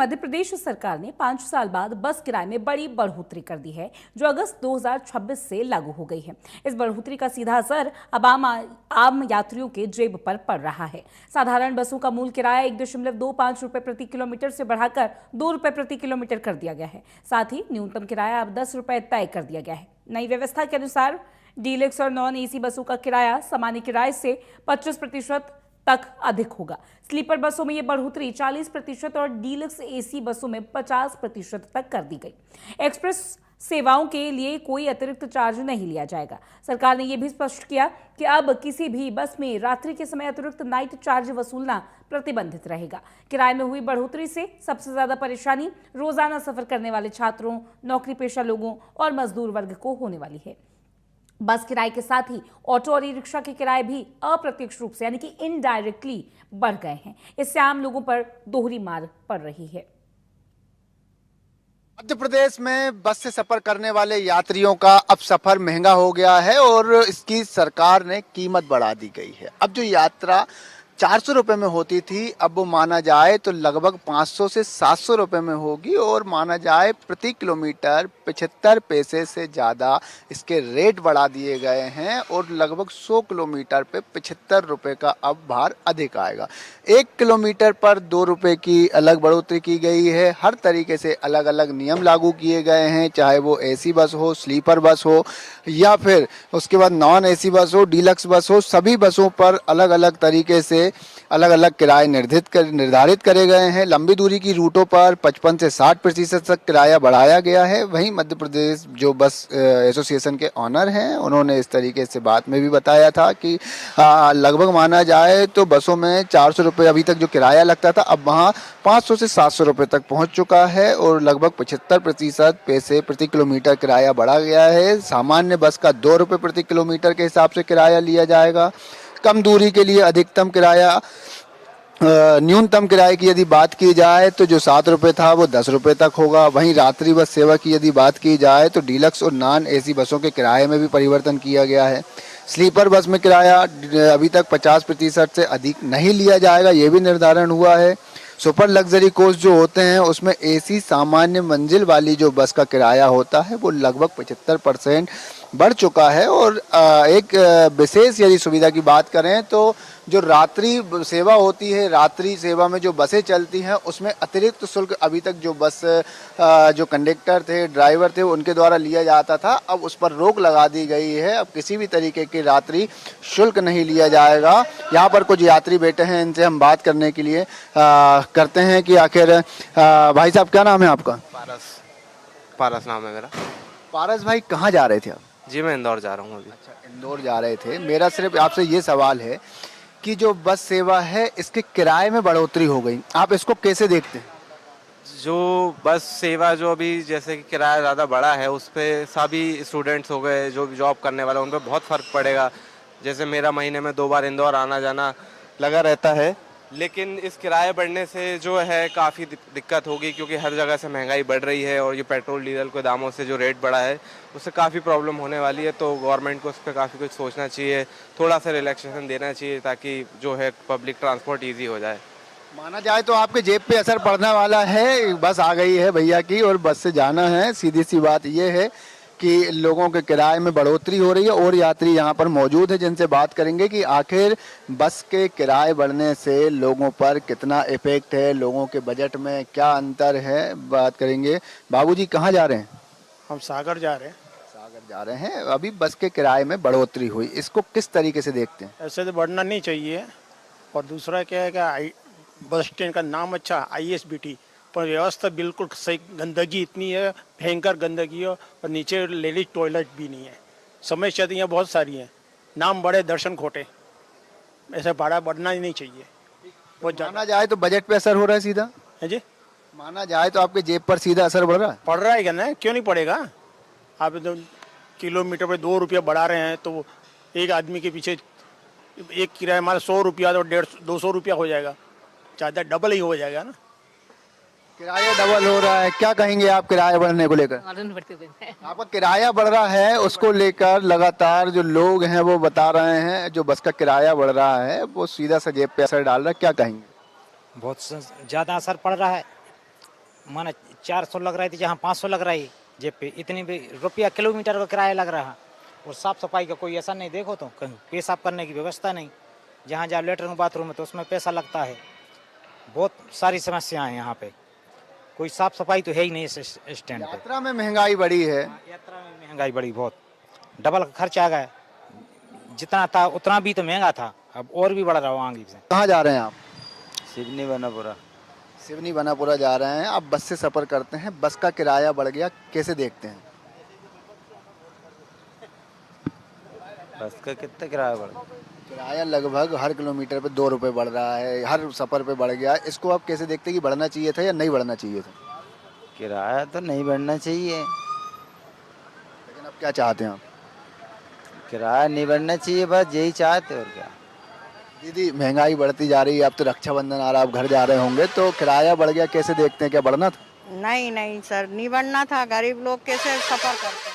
मध्य प्रदेश सरकार ने 5 साल बाद बस किराए में बड़ी बढ़ोतरी कर दी है, जो अगस्त 2026 से लागू हो गई है। इस बढ़ोतरी का सीधा असर अब आम यात्रियों के जेब पर पड़ रहा है। साधारण बसों का मूल किराया 1.25 रुपए प्रति किलोमीटर से बढ़ाकर 2 रुपए प्रति किलोमीटर कर दिया गया है। साथ ही न्यूनतम किराया अब 10 रुपए तय कर दिया गया है। नई व्यवस्था के अनुसार डीलक्स और नॉन एसी बसों का किराया सामान्य किराए से 25% तक अधिक होगा। स्लीपर बसों में यह बढ़ोतरी 40% और डीलक्स एसी बसों में 50% तक कर दी गई। एक्सप्रेस सेवाओं के लिए कोई अतिरिक्त चार्ज नहीं लिया जाएगा। सरकार ने यह भी स्पष्ट किया कि अब किसी भी बस में रात्रि के समय अतिरिक्त नाइट चार्ज वसूलना प्रतिबंधित रहेगा। किराए में हुई बढ़ोतरी से सबसे ज्यादा परेशानी रोजाना सफर करने वाले छात्रों, नौकरी पेशा लोगों और मजदूर वर्ग को होने वाली है। बस किराए के साथ ही ऑटो और ई रिक्शा के किराए भी अप्रत्यक्ष रूप से यानी कि इनडायरेक्टली बढ़ गए हैं। इससे आम लोगों पर दोहरी मार पड़ रही है। मध्य प्रदेश में बस से सफर करने वाले यात्रियों का अब सफर महंगा हो गया है और इसकी सरकार ने कीमत बढ़ा दी गई है। अब जो यात्रा 400 रुपये में होती थी, अब वो माना जाए तो लगभग 500 से 700 रुपये में होगी और माना जाए प्रति किलोमीटर 75 पैसे से ज़्यादा इसके रेट बढ़ा दिए गए हैं और लगभग 100 किलोमीटर पे 75 रुपये का अब भार अधिक आएगा। 1 किलोमीटर पर 2 रुपये की अलग बढ़ोतरी की गई है। हर तरीके से अलग अलग नियम लागू किए गए हैं, चाहे वो एसी बस हो, स्लीपर बस हो या फिर उसके बाद नॉन एसी बस हो, डीलक्स बस हो। सभी बसों पर अलग अलग तरीके से अलग अलग किराए निर्धारित करे गए हैं। लंबी दूरी की रूटों पर 55 से 60% तक किराया बढ़ाया गया है। वहीं मध्य प्रदेश जो बस एसोसिएशन के ऑनर हैं, उन्होंने इस तरीके से बात में भी बताया था कि लगभग माना जाए तो बसों में 400 रुपये अभी तक जो किराया लगता था, अब वहाँ 500 से 700 रुपये तक पहुँच चुका है और लगभग 75% पैसे प्रति किलोमीटर किराया बढ़ा गया है। सामान्य बस का 2 रुपये प्रति किलोमीटर के हिसाब से किराया लिया जाएगा। कम दूरी के लिए अधिकतम किराया, न्यूनतम किराए की यदि बात की जाए तो जो 7 रुपये था वो 10 रुपये तक होगा। वहीं रात्रि बस सेवा की यदि बात की जाए तो डीलक्स और नॉन एसी बसों के किराए में भी परिवर्तन किया गया है। स्लीपर बस में किराया अभी तक 50% से अधिक नहीं लिया जाएगा, ये भी निर्धारण हुआ है। सुपर लग्जरी कोच जो होते हैं उसमें एसी सामान्य मंजिल वाली जो बस का किराया होता है वो लगभग 75% बढ़ चुका है। और एक विशेष यदि सुविधा की बात करें तो जो रात्रि सेवा होती है, रात्रि सेवा में जो बसें चलती हैं उसमें अतिरिक्त शुल्क अभी तक जो बस जो कंडक्टर थे, ड्राइवर थे, उनके द्वारा लिया जाता था, अब उस पर रोक लगा दी गई है। अब किसी भी तरीके की रात्रि शुल्क नहीं लिया जाएगा। यहाँ पर कुछ यात्री बैठे हैं, इनसे हम बात करने के लिए करते हैं कि आखिर भाई साहब क्या नाम है आपका? पारस नाम है मेरा। पारस भाई, कहाँ जा रहे थे आप? जी मैं इंदौर जा रहा हूँ अभी। अच्छा, इंदौर जा रहे थे। मेरा सिर्फ आपसे ये सवाल है कि जो बस सेवा है इसके किराए में बढ़ोतरी हो गई, आप इसको कैसे देखते हैं? जो बस सेवा जो अभी जैसे कि किराया ज़्यादा बढ़ा है, उस पर सभी स्टूडेंट्स हो गए, जो जॉब करने वाले, उन पर बहुत फ़र्क पड़ेगा। जैसे मेरा महीने में 2 बार इंदौर आना जाना लगा रहता है, लेकिन इस किराए बढ़ने से जो है काफ़ी दिक्कत होगी, क्योंकि हर जगह से महंगाई बढ़ रही है और ये पेट्रोल डीजल के दामों से जो रेट बढ़ा है उससे काफ़ी प्रॉब्लम होने वाली है। तो गवर्नमेंट को उस पर काफ़ी कुछ सोचना चाहिए, थोड़ा सा रिलैक्सेशन देना चाहिए ताकि जो है पब्लिक ट्रांसपोर्ट ईजी हो जाए। माना जाए तो आपके जेब पे असर पड़ने वाला है। बस आ गई है भैया की और बस से जाना है। सीधी सी बात ये है कि लोगों के किराए में बढ़ोतरी हो रही है और यात्री यहाँ पर मौजूद है जिनसे बात करेंगे कि आखिर बस के किराए बढ़ने से लोगों पर कितना इफेक्ट है, लोगों के बजट में क्या अंतर है, बात करेंगे। बाबूजी कहाँ जा रहे हैं? हम सागर जा रहे हैं। सागर जा रहे हैं। अभी बस के किराए में बढ़ोतरी हुई, इसको किस तरीके से देखते हैं? ऐसे तो बढ़ना नहीं चाहिए। और दूसरा क्या है कि बस स्टैंड का नाम अच्छा ISBT, पर व्यवस्था बिल्कुल सही, गंदगी इतनी है, भयंकर गंदगी है और नीचे लेडीज टॉयलेट भी नहीं है। समस्या तो यहाँ बहुत सारी हैं। नाम बड़े दर्शन खोटे, ऐसे भाड़ा बढ़ना ही नहीं चाहिए। बहुत माना जाए तो बजट पे असर हो रहा है सीधा? है जी, माना जाए तो आपके जेब पर सीधा असर पड़ रहा है? पड़ रहा है क्या ना, क्यों नहीं पड़ेगा। आप तो किलोमीटर पे 2 रुपया बढ़ा रहे हैं तो एक आदमी के पीछे एक किराया हमारा 100 रुपया तो 150-200 रुपया हो जाएगा, ज़्यादा डबल ही हो जाएगा ना। किराया डबल हो रहा है, क्या कहेंगे आप किराया बढ़ने को लेकर? आपका किराया बढ़ रहा है, उसको लेकर लगातार जो लोग हैं वो बता रहे हैं जो बस का किराया बढ़ रहा है वो सीधा सा जेब पे असर डाल रहा है, क्या कहेंगे? बहुत ज़्यादा असर पड़ रहा है। माना 400 लग रही थी जहाँ 500 लग रही जेब पे, इतनी भी रुपया किलोमीटर का किराया लग रहा। और साफ सफाई का कोई ऐसा नहीं, देखो तो कहीं पेशाब करने की व्यवस्था नहीं, जहाँ जहाँ लेटरिन बाथरूम है तो उसमें पैसा लगता है। बहुत सारी समस्याएं हैं यहाँ पे, कोई साफ सफाई तो है ही नहीं इस स्टैंड पे। यात्रा में महंगाई बढ़ी है। यात्रा में महंगाई बढ़ी, बहुत डबल खर्च आ गया, जितना था उतना भी तो महंगा था, अब और भी बढ़ रहा हो आगे से। कहाँ जा रहे हैं आप? सिवनी बनापुरा। सिवनी बनापुरा जा रहे हैं। आप बस से सफर करते हैं, बस का किराया बढ़ गया, कैसे देखते हैं? बस का कितना किराया बढ़ा? किराया लगभग हर किलोमीटर पे 2 रुपए बढ़ रहा है, हर सफर पे बढ़ गया। इसको आप कैसे देखते हैं कि बढ़ना चाहिए था या नहीं बढ़ना चाहिए था? किराया तो नहीं बढ़ना चाहिए, लेकिन अब क्या चाहते हैं आप? किराया नहीं बढ़ना चाहिए, बस यही चाहते और क्या। दीदी, महंगाई बढ़ती जा रही है, अब तो रक्षाबंधन आ रहा है, आप घर जा रहे होंगे, तो किराया बढ़ गया, कैसे देखते हैं? क्या बढ़ना था? नहीं नहीं सर, नहीं बढ़ना था। गरीब लोग कैसे सफर करते हैं।